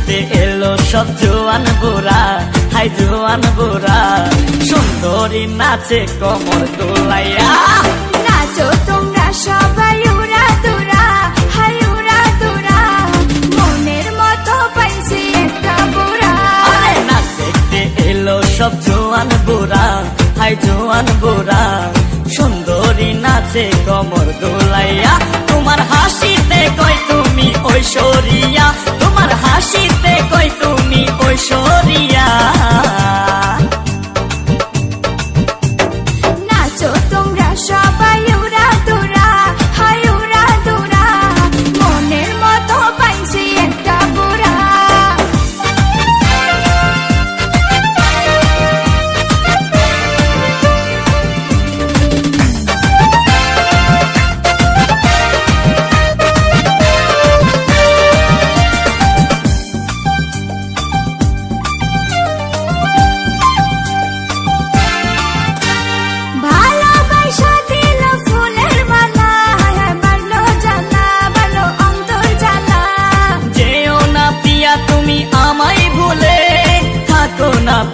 দেখতে এলো সব জোয়ান বুড়া, হাই জোয়ান বুড়া, সুন্দরী নাচে কোমর দোলাইয়া। নাচো তোমরা সবাই উড়া দুরা, হাই উড়া দুরা, মনের মতো পাইছি একটা বুড়া। নাচ দেখতে এলো সব জোয়ান বুড়া, হাই জোয়ান বুড়া, সুন্দরী নাচে কোমর দোলাইয়া। তোমার হাসিতে কই তুমি ঐশ্বরিয়া, তোমার হাসিতে কই তুমি ঐশ্বরিয়া। নাচো তোমরা সবাই উড়া দুরা, হাই উড়া দুরা, মনের মতো পাইছি একটা বুড়া।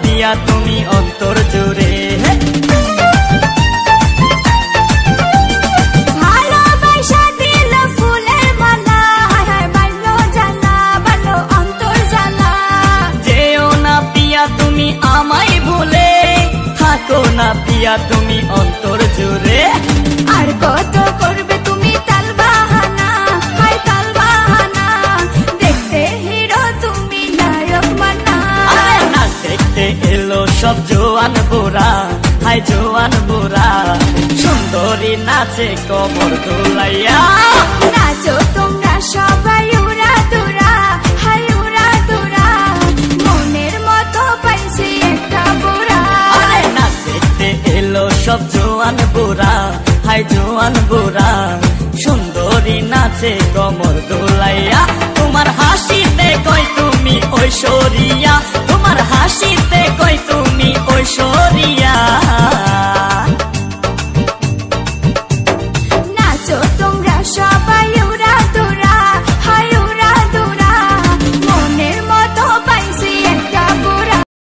পিয়া তুমি অন্তর জুড়ে, ভালোবাসা দিল ফুলের মালা, বাড়লো জ্বালা, বাড়লো অন্তর জ্বালা। যেও না পিয়া তুমি আমায় ভুলে, থাকো না পিয়া তুমি অন্তর জুড়ে। আর কত করবে তুমি তাল বাহানা, হাই তাল বাহানা, দেখতে হিরো তুমি নায়ক মানা। নাচ দেখতে এলো সব জোয়ান বুড়া, হাই জোয়ান বুড়া, সুন্দরী নাচে কোমর দোলাইয়া। নাচো তোমরা সবাই উড়া দুরা, হাই উড়া দুরা, মনের মতো পাইছি একটা বুড়া। নাচ দেখতে এলো সব জোয়ান বুড়া, হাই জোয়ান বুড়া, সুন্দরী নাচে কোমর দোলাইয়া।